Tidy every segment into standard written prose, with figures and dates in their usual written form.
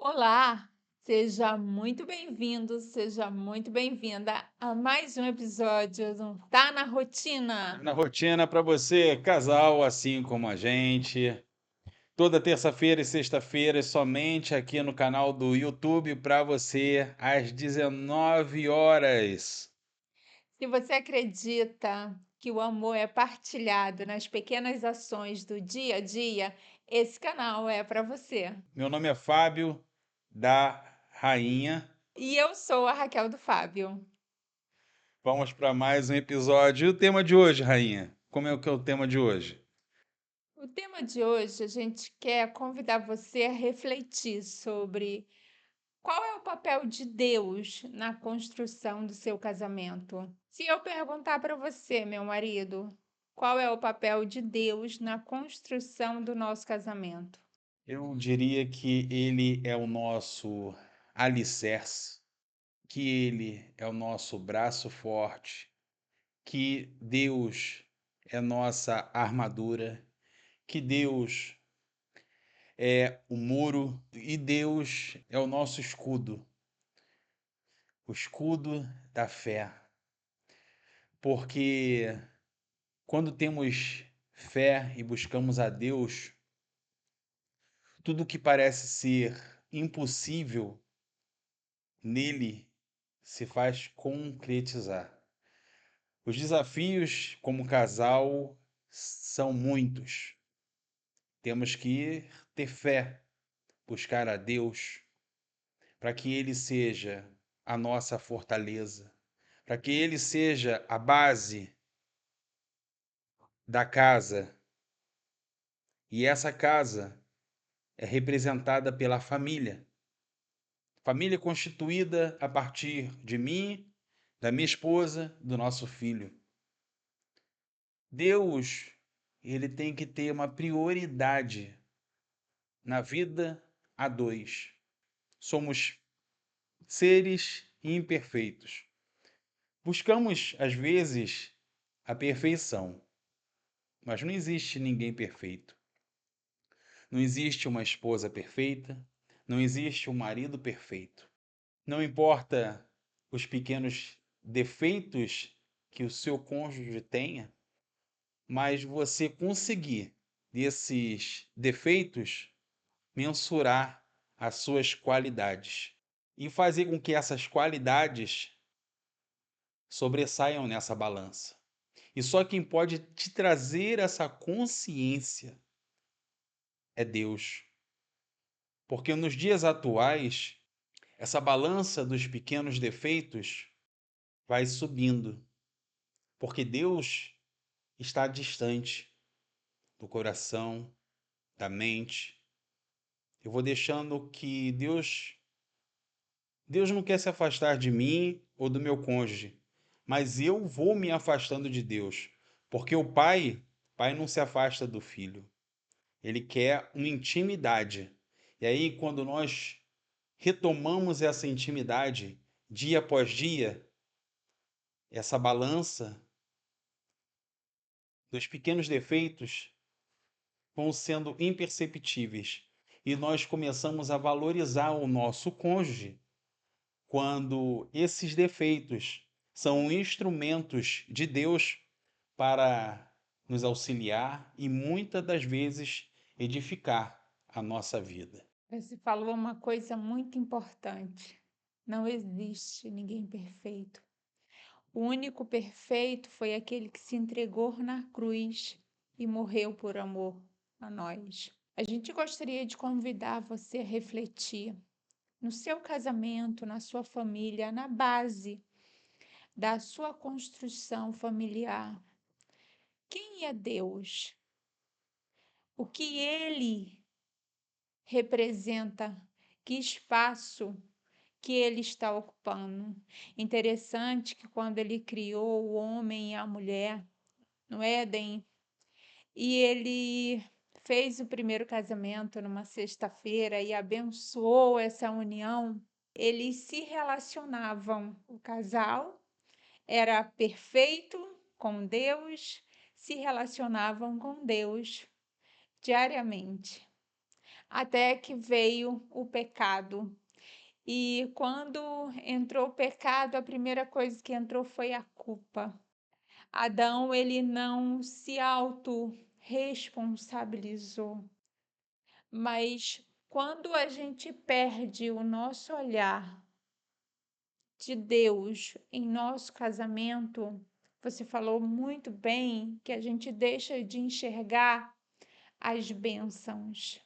Olá, seja muito bem-vindo, seja muito bem-vinda a mais um episódio do Tá na Rotina. Na rotina para você, casal, assim como a gente. Toda terça-feira e sexta-feira, somente aqui no canal do YouTube para você, às 19 horas. Se você acredita que o amor é partilhado nas pequenas ações do dia a dia, esse canal é para você. Meu nome é Fábio da Rainha. E eu sou a Raquel do Fábio. Vamos para mais um episódio. E o tema de hoje, Rainha? Como é que é o tema de hoje? O tema de hoje, a gente quer convidar você a refletir sobre qual é o papel de Deus na construção do seu casamento? Se eu perguntar para você, meu marido, qual é o papel de Deus na construção do nosso casamento? Eu diria que ele é o nosso alicerce, que ele é o nosso braço forte, que Deus é nossa armadura, que Deus é o muro e Deus é o nosso escudo, o escudo da fé. Porque quando temos fé e buscamos a Deus, tudo que parece ser impossível nele se faz concretizar. Os desafios como casal são muitos. Temos que ter fé, buscar a Deus, para que Ele seja a nossa fortaleza, para que Ele seja a base da casa. E essa casa é representada pela família. Família constituída a partir de mim, da minha esposa, do nosso filho. Deus, ele tem que ter uma prioridade na vida a dois. Somos seres imperfeitos. Buscamos, às vezes, a perfeição, mas não existe ninguém perfeito. Não existe uma esposa perfeita, não existe um marido perfeito. Não importa os pequenos defeitos que o seu cônjuge tenha, mas você conseguir desses defeitos mensurar as suas qualidades e fazer com que essas qualidades sobressaiam nessa balança. E só quem pode te trazer essa consciência é Deus. Porque nos dias atuais, essa balança dos pequenos defeitos vai subindo. Porque Deus está distante do coração, da mente. Eu vou deixando que Deus não quer se afastar de mim ou do meu cônjuge, mas eu vou me afastando de Deus. Porque pai não se afasta do filho. Ele quer uma intimidade. E aí, quando nós retomamos essa intimidade, dia após dia, essa balança dos pequenos defeitos vão sendo imperceptíveis. E nós começamos a valorizar o nosso cônjuge quando esses defeitos são instrumentos de Deus para nos auxiliar e muitas das vezes edificar a nossa vida. Você falou uma coisa muito importante. Não existe ninguém perfeito. O único perfeito foi aquele que se entregou na cruz e morreu por amor a nós. A gente gostaria de convidar você a refletir no seu casamento, na sua família, na base da sua construção familiar. Quem é Deus? O que ele representa? Que espaço que ele está ocupando? Interessante que quando ele criou o homem e a mulher no Éden, e ele fez o primeiro casamento numa sexta-feira e abençoou essa união, eles se relacionavam, o casal era perfeito com Deus, se relacionavam com Deus diariamente. até que veio o pecado. E quando entrou o pecado, a primeira coisa que entrou foi a culpa. Adão, ele não se autorresponsabilizou, mas quando a gente perde o nosso olhar de Deus em nosso casamento, você falou muito bem que a gente deixa de enxergar as bênçãos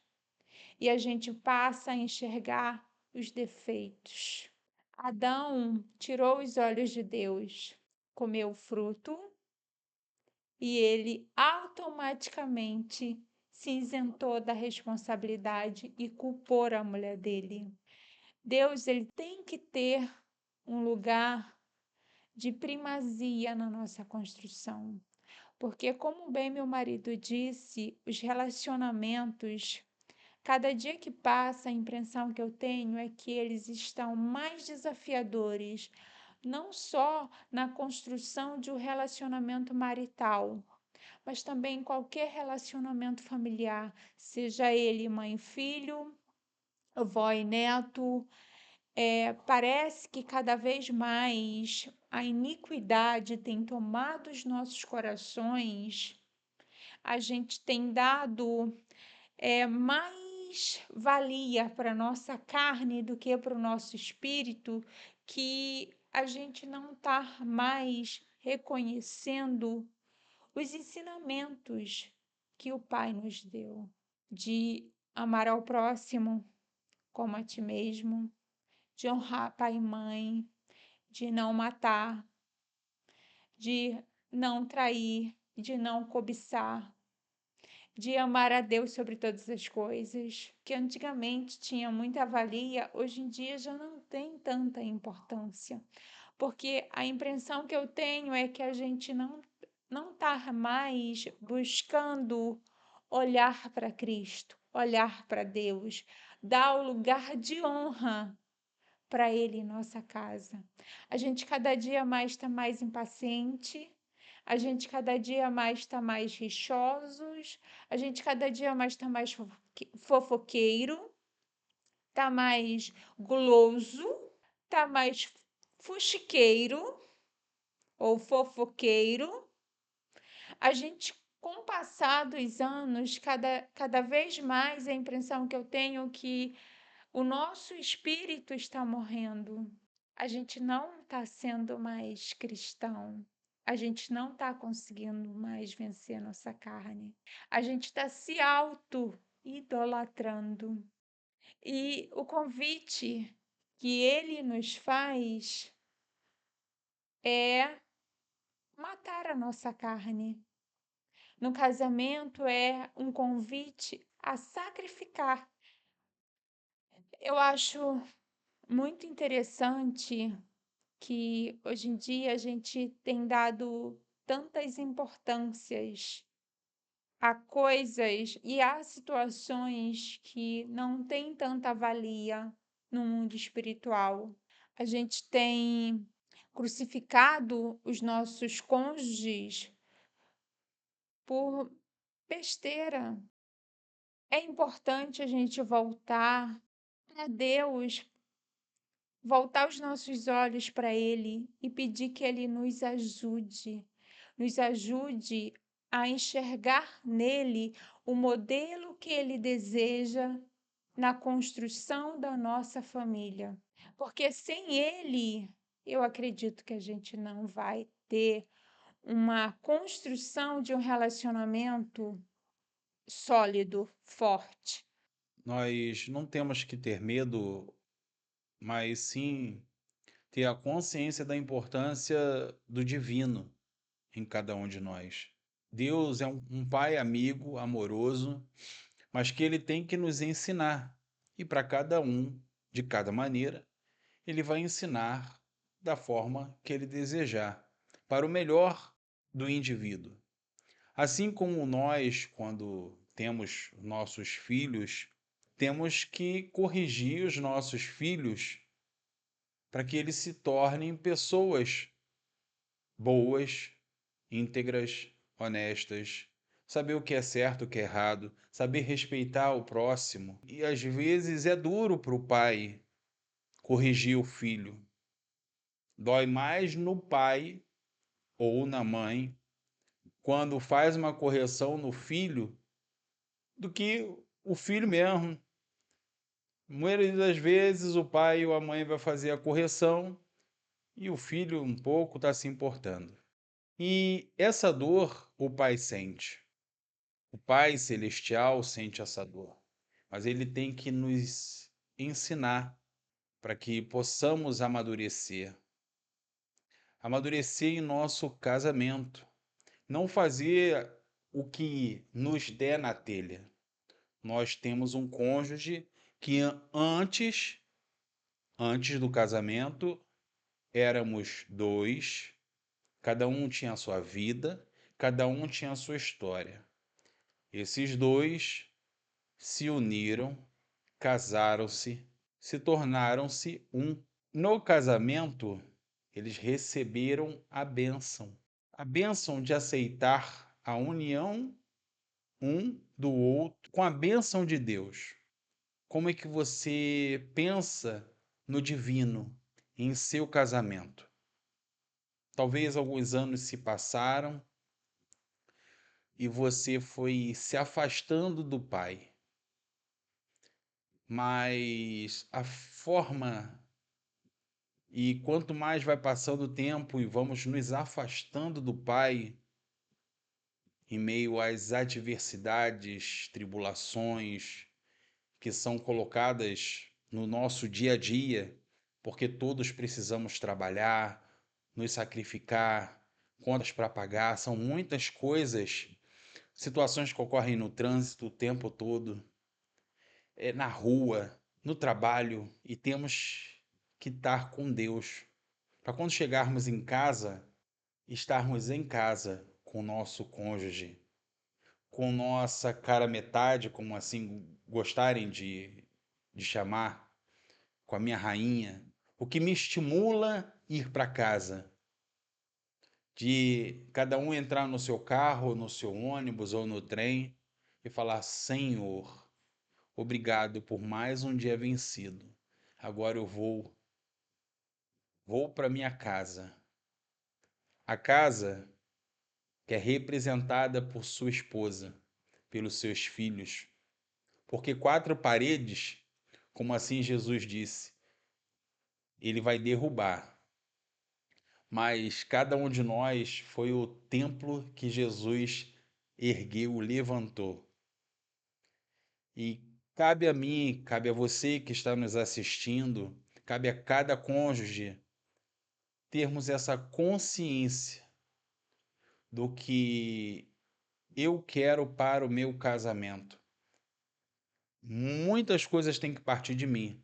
e a gente passa a enxergar os defeitos. Adão tirou os olhos de Deus, comeu o fruto e ele automaticamente se isentou da responsabilidade e culpou a mulher dele. Deus, ele tem que ter um lugar de primazia na nossa construção, porque como bem meu marido disse, os relacionamentos, cada dia que passa, a impressão que eu tenho é que eles estão mais desafiadores, não só na construção de um relacionamento marital, mas também qualquer relacionamento familiar, seja ele mãe e filho, avó e neto. Parece que cada vez mais a iniquidade tem tomado os nossos corações, a gente tem dado mais valia para a nossa carne do que para o nosso espírito, que a gente não está mais reconhecendo os ensinamentos que o Pai nos deu, de amar ao próximo como a ti mesmo, de honrar pai e mãe, de não matar, de não trair, de não cobiçar, de amar a Deus sobre todas as coisas, que antigamente tinha muita valia, hoje em dia já não tem tanta importância, porque a impressão que eu tenho é que a gente não está mais buscando olhar para Cristo, olhar para Deus, dar o lugar de honra para Ele em nossa casa. A gente cada dia mais está mais impaciente, a gente cada dia mais está mais rixosos, a gente cada dia mais está mais fofoqueiro, está mais guloso, está mais fuxiqueiro ou fofoqueiro. A gente, com o passar dos anos, cada vez mais a impressão que eu tenho que o nosso espírito está morrendo. A gente não está sendo mais cristão. A gente não está conseguindo mais vencer a nossa carne. A gente está se auto-idolatrando. E o convite que ele nos faz é matar a nossa carne. No casamento é um convite a sacrificar. Eu acho muito interessante que hoje em dia a gente tem dado tantas importâncias a coisas e a situações que não têm tanta valia no mundo espiritual. A gente tem crucificado os nossos cônjuges por besteira. É importante a gente voltar para Deus, voltar os nossos olhos para Ele e pedir que Ele nos ajude a enxergar nele o modelo que Ele deseja na construção da nossa família. Porque sem Ele, eu acredito que a gente não vai ter uma construção de um relacionamento sólido, forte. Nós não temos que ter medo, mas sim ter a consciência da importância do divino em cada um de nós. Deus é um pai amigo, amoroso, mas que ele tem que nos ensinar. E para cada um, de cada maneira, ele vai ensinar da forma que ele desejar, para o melhor do indivíduo. Assim como nós, quando temos nossos filhos, temos que corrigir os nossos filhos para que eles se tornem pessoas boas, íntegras, honestas, saber o que é certo, o que é errado, saber respeitar o próximo. E às vezes é duro para o pai corrigir o filho. Dói mais no pai ou na mãe quando faz uma correção no filho do que o filho mesmo. A maioria das vezes o pai ou a mãe vai fazer a correção e o filho um pouco está se importando. E essa dor o pai sente. O Pai Celestial sente essa dor, mas ele tem que nos ensinar para que possamos amadurecer. Amadurecer em nosso casamento. Não fazer o que nos der na telha. Nós temos um cônjuge que antes do casamento, éramos dois, cada um tinha a sua vida, cada um tinha a sua história. Esses dois se uniram, casaram-se, se tornaram-se um. No casamento, eles receberam a bênção de aceitar a união um do outro com a bênção de Deus. Como é que você pensa no divino em seu casamento? Talvez alguns anos se passaram e você foi se afastando do Pai, mas a forma e quanto mais vai passando o tempo e vamos nos afastando do Pai, em meio às adversidades, tribulações que são colocadas no nosso dia a dia, porque todos precisamos trabalhar, nos sacrificar, contas para pagar, são muitas coisas, situações que ocorrem no trânsito o tempo todo, na rua, no trabalho, e temos que estar com Deus. Para quando chegarmos em casa, estarmos em casa com o nosso cônjuge, com nossa cara metade, como assim gostarem de chamar, com a minha rainha, o que me estimula ir para casa, de cada um entrar no seu carro, no seu ônibus ou no trem e falar: Senhor, obrigado por mais um dia vencido. Agora eu vou para minha casa. A casa que é representada por sua esposa, pelos seus filhos. Porque quatro paredes, como assim Jesus disse, ele vai derrubar. Mas cada um de nós foi o templo que Jesus ergueu, levantou. E cabe a mim, cabe a você que está nos assistindo, cabe a cada cônjuge termos essa consciência do que eu quero para o meu casamento. Muitas coisas têm que partir de mim.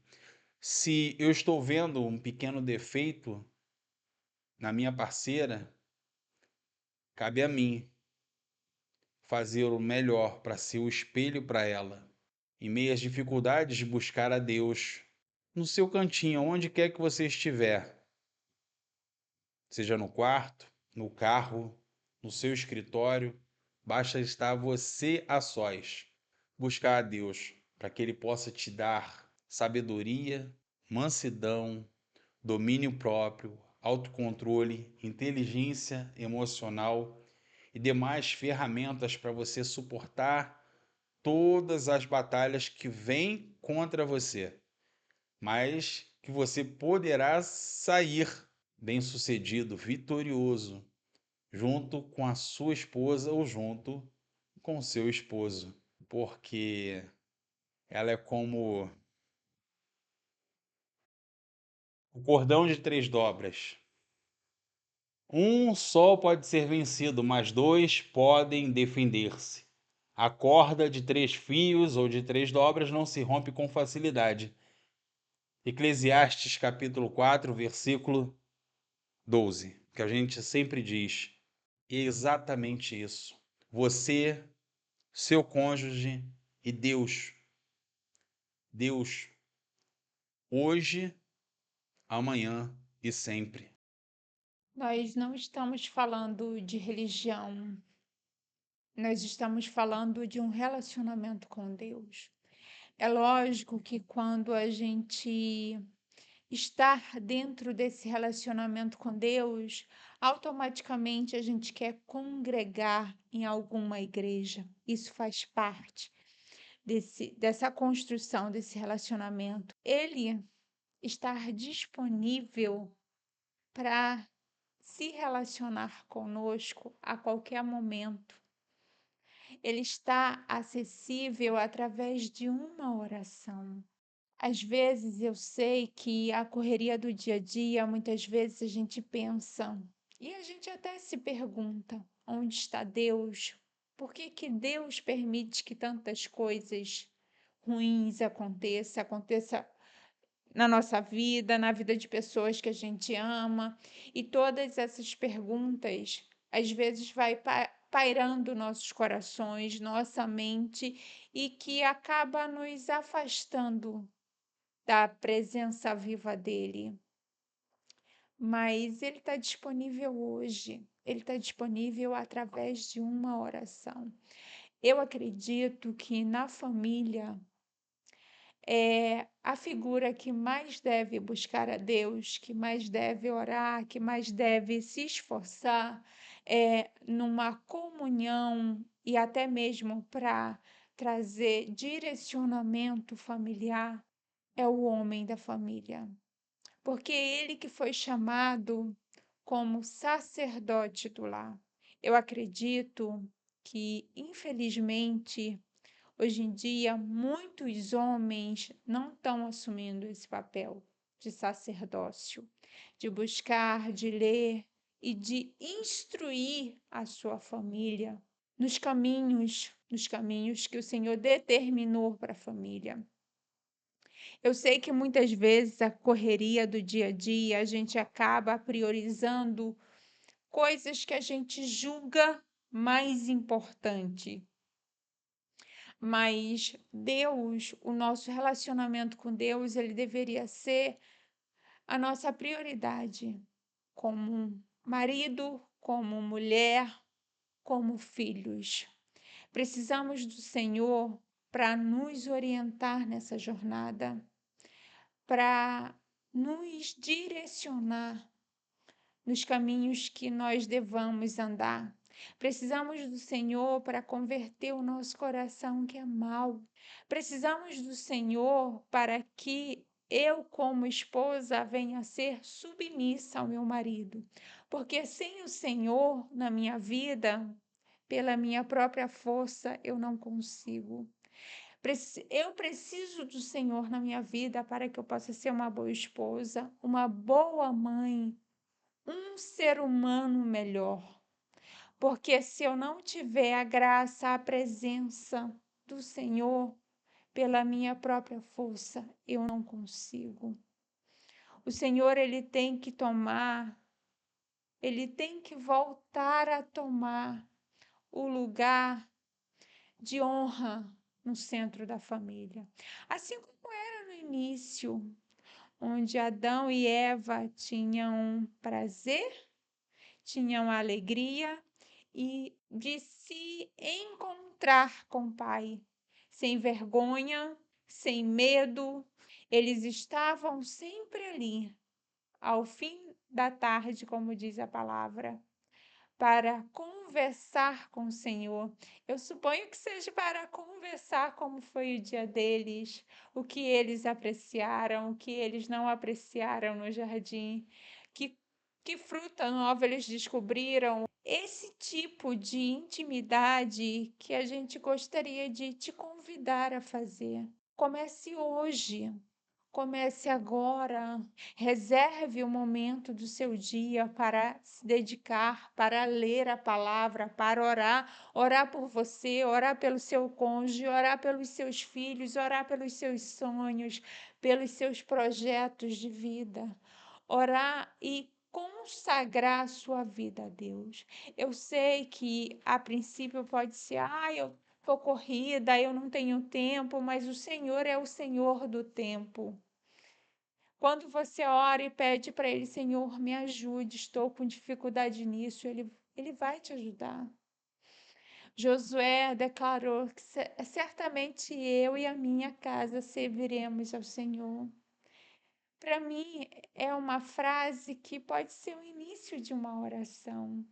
Se eu estou vendo um pequeno defeito na minha parceira, cabe a mim fazer o melhor para ser o espelho para ela. Em meio às dificuldades, buscar a Deus no seu cantinho, onde quer que você estiver, seja no quarto, no carro, no seu escritório, basta estar você a sós. Buscar a Deus para que Ele possa te dar sabedoria, mansidão, domínio próprio, autocontrole, inteligência emocional e demais ferramentas para você suportar todas as batalhas que vêm contra você, mas que você poderá sair bem-sucedido, vitorioso, junto com a sua esposa ou junto com o seu esposo, porque ela é como o cordão de três dobras. Um só pode ser vencido, mas dois podem defender-se. A corda de três fios ou de três dobras não se rompe com facilidade. Eclesiastes capítulo 4, versículo 12, que a gente sempre diz exatamente isso. Você, seu cônjuge e Deus. Deus, hoje, amanhã e sempre. Nós não estamos falando de religião, nós estamos falando de um relacionamento com Deus. É lógico que quando a gente estar dentro desse relacionamento com Deus, automaticamente a gente quer congregar em alguma igreja. Isso faz parte dessa construção desse relacionamento. Ele estar disponível para se relacionar conosco a qualquer momento. Ele está acessível através de uma oração. Às vezes eu sei que a correria do dia a dia, muitas vezes a gente pensa, e a gente até se pergunta, onde está Deus? Por que que Deus permite que tantas coisas ruins aconteça na nossa vida, na vida de pessoas que a gente ama? E todas essas perguntas, às vezes vai pairando nossos corações, nossa mente, e que acaba nos afastando da presença viva dele. Mas ele está disponível hoje, ele está disponível através de uma oração. Eu acredito que na família é a figura que mais deve buscar a Deus, que mais deve orar, que mais deve se esforçar numa comunhão e até mesmo para trazer direcionamento familiar, é o homem da família, porque é ele que foi chamado como sacerdote do lar. Eu acredito que, infelizmente, hoje em dia, muitos homens não estão assumindo esse papel de sacerdócio, de buscar, de ler e de instruir a sua família nos caminhos que o Senhor determinou para a família. Eu sei que muitas vezes a correria do dia a dia, a gente acaba priorizando coisas que a gente julga mais importante. Mas Deus, o nosso relacionamento com Deus, ele deveria ser a nossa prioridade, como marido, como mulher, como filhos. Precisamos do Senhor para nos orientar nessa jornada, para nos direcionar nos caminhos que nós devamos andar. Precisamos do Senhor para converter o nosso coração que é mau. Precisamos do Senhor para que eu, como esposa, venha a ser submissa ao meu marido. Porque sem o Senhor na minha vida, pela minha própria força, eu não consigo. Eu preciso do Senhor na minha vida para que eu possa ser uma boa esposa, uma boa mãe, um ser humano melhor. Porque se eu não tiver a graça, a presença do Senhor, pela minha própria força, eu não consigo. O Senhor, ele tem que voltar a tomar o lugar de honra no centro da família. Assim como era no início, onde Adão e Eva tinham prazer, tinham alegria e de se encontrar com o Pai, sem vergonha, sem medo. Eles estavam sempre ali, ao fim da tarde, como diz a palavra, para conversar com o Senhor. Eu suponho que seja para conversar como foi o dia deles, o que eles apreciaram, o que eles não apreciaram no jardim, que fruta nova eles descobriram. Esse tipo de intimidade que a gente gostaria de te convidar a fazer. Comece hoje. Comece agora, reserve um momento do seu dia para se dedicar, para ler a palavra, para orar por você, orar pelo seu cônjuge, orar pelos seus filhos, orar pelos seus sonhos, pelos seus projetos de vida. Orar e consagrar a sua vida a Deus. Eu sei que a princípio pode ser, eu estou corrida, eu não tenho tempo, mas o Senhor é o Senhor do tempo. Quando você ora e pede para Ele, Senhor, me ajude, estou com dificuldade nisso, Ele vai te ajudar. Josué declarou que certamente eu e a minha casa serviremos ao Senhor. Para mim, é uma frase que pode ser o início de uma oração.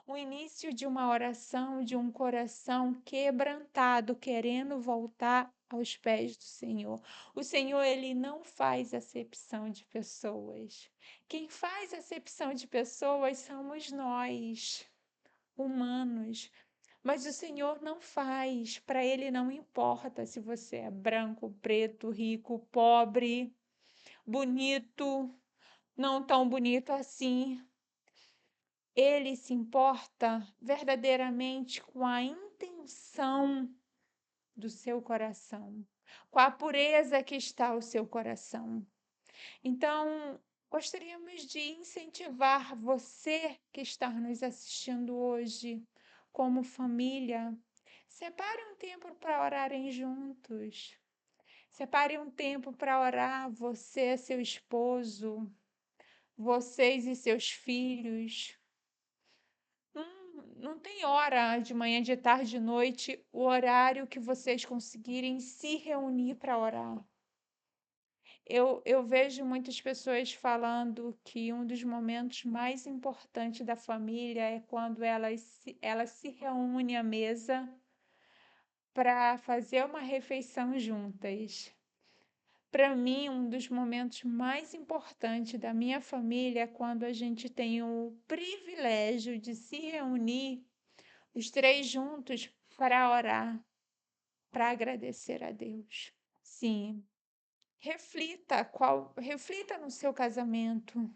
O início de uma oração de um coração quebrantado, querendo voltar aos pés do Senhor. O Senhor, ele não faz acepção de pessoas. Quem faz acepção de pessoas somos nós, humanos. Mas o Senhor não faz. Para ele não importa se você é branco, preto, rico, pobre, bonito, não tão bonito assim. Ele se importa verdadeiramente com a intenção do seu coração, com a pureza que está o seu coração. Então, gostaríamos de incentivar você que está nos assistindo hoje, como família. Separe um tempo para orarem juntos. Separe um tempo para orar, você, seu esposo, vocês e seus filhos. Não tem hora de manhã, de tarde, de noite, o horário que vocês conseguirem se reunir para orar. Eu vejo muitas pessoas falando que um dos momentos mais importantes da família é quando ela se reúne à mesa para fazer uma refeição juntas. Para mim, um dos momentos mais importantes da minha família é quando a gente tem o privilégio de se reunir, os três juntos, para orar, para agradecer a Deus. Sim, reflita no seu casamento.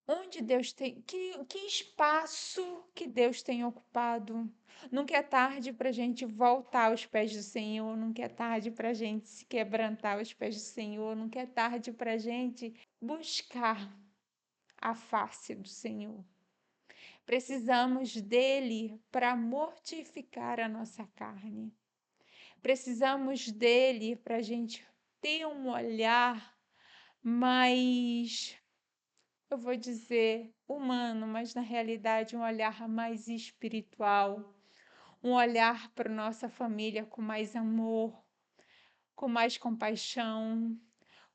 Onde Deus tem, que espaço que Deus tem ocupado. Nunca é tarde para a gente voltar aos pés do Senhor, nunca é tarde para a gente se quebrantar aos pés do Senhor, nunca é tarde para a gente buscar a face do Senhor. Precisamos dele para mortificar a nossa carne. Precisamos dele para a gente ter um olhar mais, eu vou dizer, humano, mas na realidade um olhar mais espiritual, um olhar para nossa família com mais amor, com mais compaixão,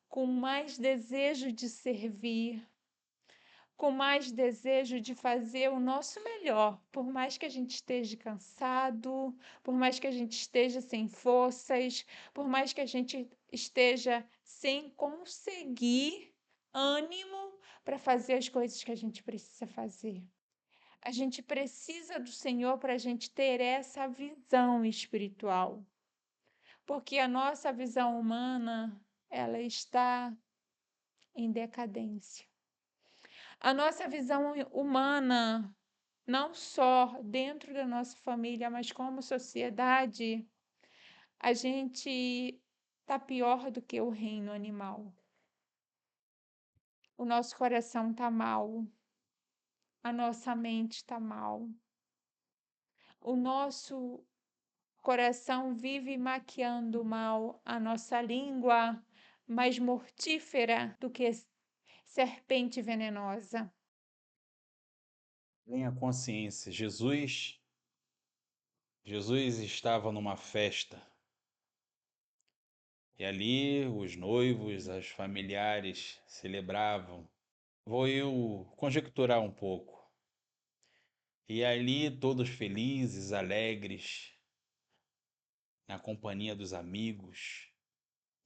com mais desejo de servir, com mais desejo de fazer o nosso melhor, por mais que a gente esteja cansado, por mais que a gente esteja sem forças, por mais que a gente esteja sem conseguir ânimo para fazer as coisas que a gente precisa fazer. A gente precisa do Senhor para a gente ter essa visão espiritual, porque a nossa visão humana, ela está em decadência. A nossa visão humana, não só dentro da nossa família, mas como sociedade, a gente está pior do que o reino animal. O nosso coração está mal, a nossa mente está mal. O nosso coração vive maquiando mal, a nossa língua mais mortífera do que serpente venenosa. Tenha consciência, Jesus estava numa festa. E ali os noivos, os familiares celebravam. Vou eu conjecturar um pouco. E ali todos felizes, alegres, na companhia dos amigos,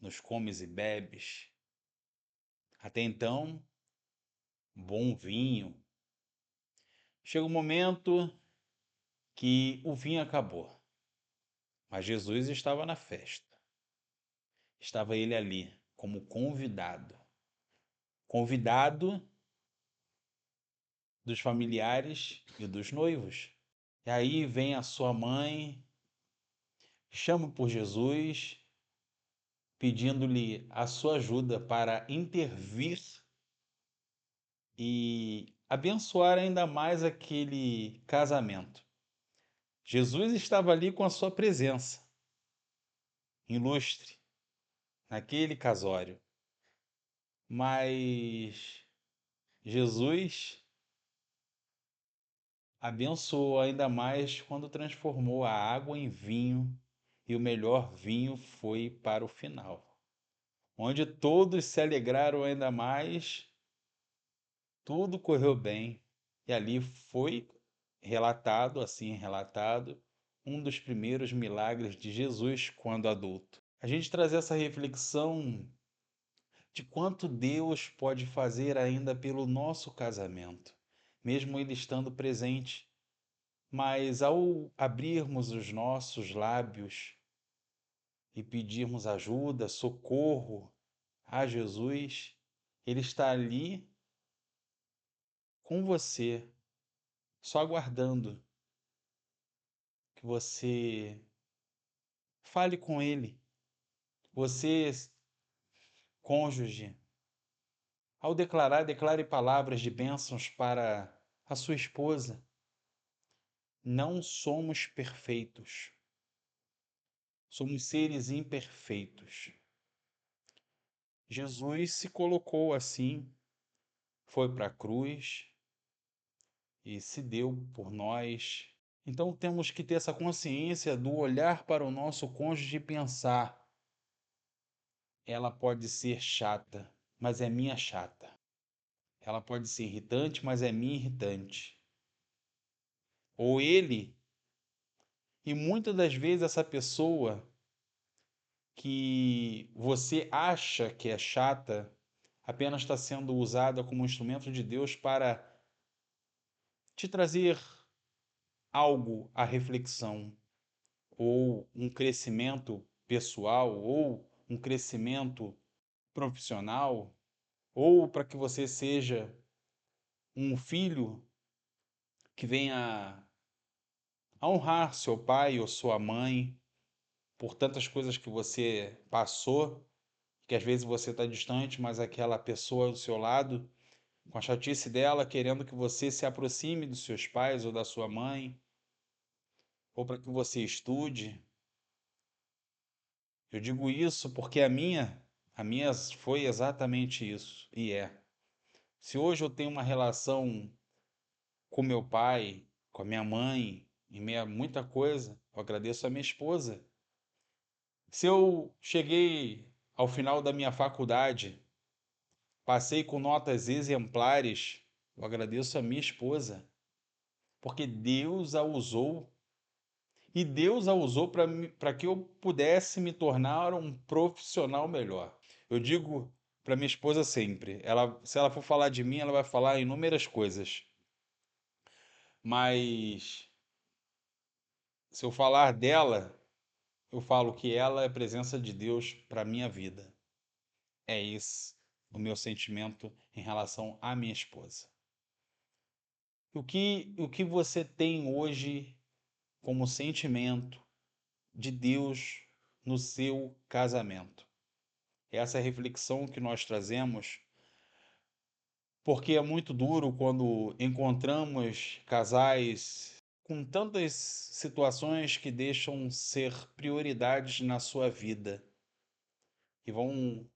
nos comes e bebes. Até então, bom vinho. Chega um momento que o vinho acabou, mas Jesus estava na festa. Estava ele ali como convidado. Convidado dos familiares e dos noivos. E aí vem a sua mãe, chama por Jesus, pedindo-lhe a sua ajuda para intervir e abençoar ainda mais aquele casamento. Jesus estava ali com a sua presença, ilustre, naquele casório. Mas Jesus abençoou ainda mais quando transformou a água em vinho, e o melhor vinho foi para o final, onde todos se alegraram ainda mais, tudo correu bem, e ali foi relatado, assim relatado, um dos primeiros milagres de Jesus quando adulto. A gente traz essa reflexão de quanto Deus pode fazer ainda pelo nosso casamento, mesmo Ele estando presente. Mas ao abrirmos os nossos lábios e pedirmos ajuda, socorro a Jesus, Ele está ali com você, só aguardando que você fale com Ele. Você, cônjuge, ao declarar, declare palavras de bênçãos para a sua esposa. Não somos perfeitos, somos seres imperfeitos. Jesus se colocou assim, foi para a cruz e se deu por nós. Então temos que ter essa consciência do olhar para o nosso cônjuge e pensar: ela pode ser chata, mas é minha chata. Ela pode ser irritante, mas é minha irritante. Ou ele, e muitas das vezes essa pessoa que você acha que é chata apenas está sendo usada como instrumento de Deus para te trazer algo à reflexão, ou um crescimento pessoal, ou um crescimento profissional, ou para que você seja um filho que venha a honrar seu pai ou sua mãe por tantas coisas que você passou, que às vezes você está distante, mas aquela pessoa do seu lado, com a chatice dela, querendo que você se aproxime dos seus pais ou da sua mãe, ou para que você estude. Eu digo isso porque a minha foi exatamente isso, e é. Se hoje eu tenho uma relação com meu pai, com a minha mãe, em meio a muita coisa, eu agradeço a minha esposa. Se eu cheguei ao final da minha faculdade, passei com notas exemplares, eu agradeço a minha esposa, porque Deus a usou, e Deus a usou para que eu pudesse me tornar um profissional melhor. Eu digo para minha esposa sempre, se ela for falar de mim, ela vai falar inúmeras coisas, mas se eu falar dela, eu falo que ela é a presença de Deus para a minha vida. É esse o meu sentimento em relação à minha esposa. O que você tem hoje como sentimento de Deus no seu casamento? Essa é a reflexão que nós trazemos, porque é muito duro quando encontramos casais com tantas situações que deixam ser prioridades na sua vida e vão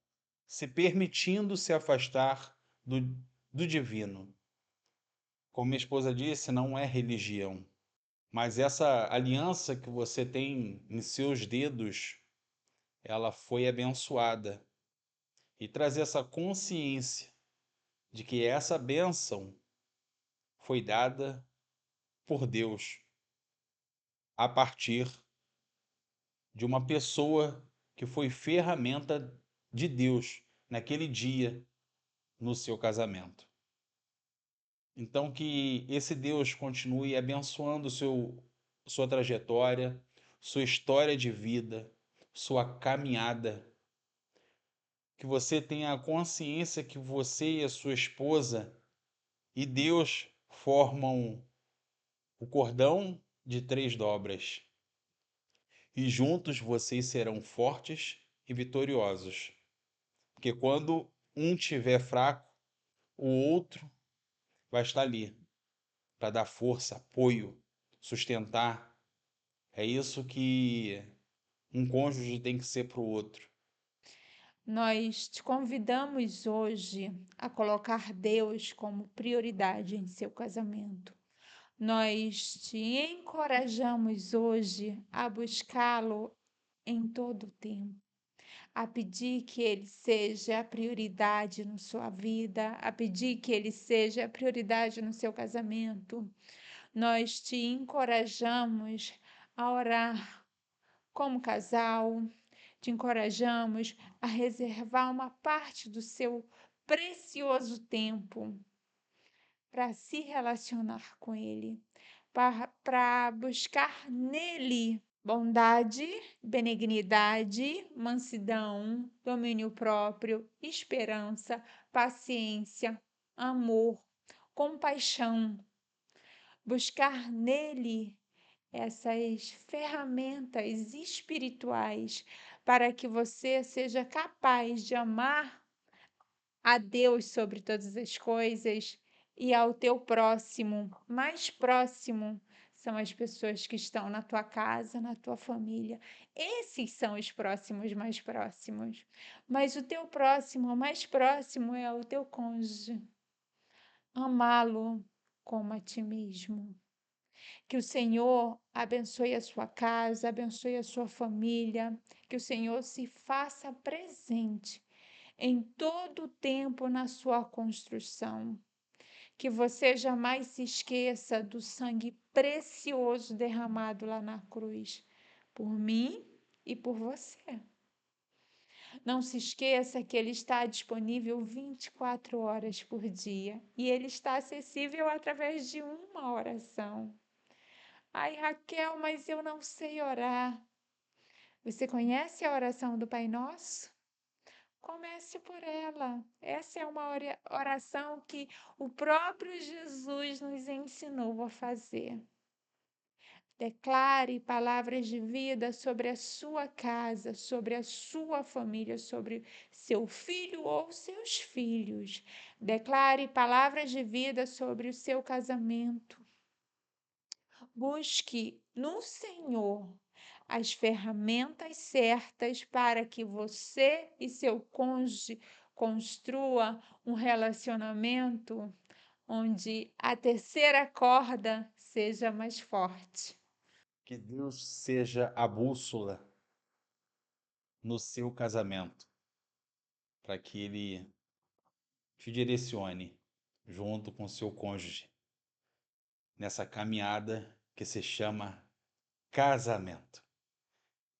se permitindo se afastar do divino. Como minha esposa disse, não é religião, mas essa aliança que você tem em seus dedos, ela foi abençoada. E trazer essa consciência de que essa bênção foi dada por Deus a partir de uma pessoa que foi ferramenta de Deus naquele dia no seu casamento. Então que esse Deus continue abençoando sua trajetória, sua história de vida, sua caminhada. Que você tenha a consciência que você e a sua esposa e Deus formam o cordão de três dobras. E juntos vocês serão fortes e vitoriosos. Porque quando um tiver fraco, o outro vai estar ali para dar força, apoio, sustentar. É isso que um cônjuge tem que ser para o outro. Nós te convidamos hoje a colocar Deus como prioridade em seu casamento, Nós te encorajamos hoje a buscá-lo em todo o tempo, a pedir que ele seja a prioridade na sua vida, a pedir que ele seja a prioridade no seu casamento. Nós te encorajamos a orar como casal, te encorajamos a reservar uma parte do seu precioso tempo para se relacionar com ele, para buscar nele bondade, benignidade, mansidão, domínio próprio, esperança, paciência, amor, compaixão. Buscar nele essas ferramentas espirituais para que você seja capaz de amar a Deus sobre todas as coisas e ao teu próximo. Mais próximo são as pessoas que estão na tua casa, na tua família. Esses são os próximos mais próximos. Mas o teu próximo, mais próximo é o teu cônjuge. Amá-lo como a ti mesmo. Que o Senhor abençoe a sua casa, abençoe a sua família, que o Senhor se faça presente em todo o tempo na sua construção. Que você jamais se esqueça do sangue precioso derramado lá na cruz, por mim e por você. Não se esqueça que ele está disponível 24 horas por dia e ele está acessível através de uma oração. Ai, Raquel, mas eu não sei orar. Você conhece a oração do Pai Nosso? Comece por ela. Essa é uma oração que o próprio Jesus nos ensinou a fazer. Declare palavras de vida sobre a sua casa, sobre a sua família, sobre seu filho ou seus filhos. Declare palavras de vida sobre o seu casamento. Busque no Senhor as ferramentas certas para que você e seu cônjuge construa um relacionamento onde a terceira corda seja mais forte. Que Deus seja a bússola no seu casamento, para que Ele te direcione junto com seu cônjuge nessa caminhada que se chama casamento.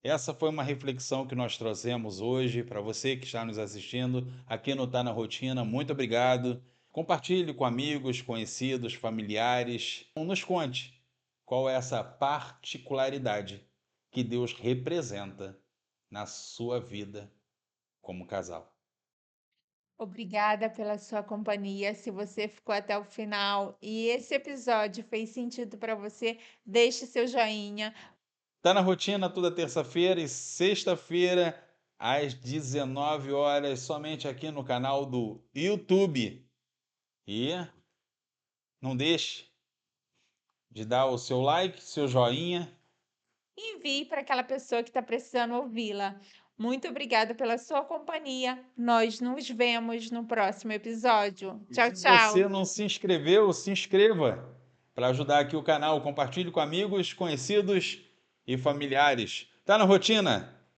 Essa foi uma reflexão que nós trouxemos hoje para você que está nos assistindo aqui no Tá na Rotina. Muito obrigado. Compartilhe com amigos, conhecidos, familiares. Nos conte qual é essa particularidade que Deus representa na sua vida como casal. Obrigada pela sua companhia. Se você ficou até o final e esse episódio fez sentido para você, deixe seu joinha. Tá na Rotina toda terça-feira e sexta-feira às 19 horas, somente aqui no canal do YouTube. E não deixe de dar o seu like, seu joinha. Envie para aquela pessoa que está precisando ouvi-la. Muito obrigada pela sua companhia. Nós nos vemos no próximo episódio. E Tchau, se você tchau. não se inscreveu, se inscreva para ajudar aqui o canal. Compartilhe com amigos, conhecidos e familiares. Tá na Rotina?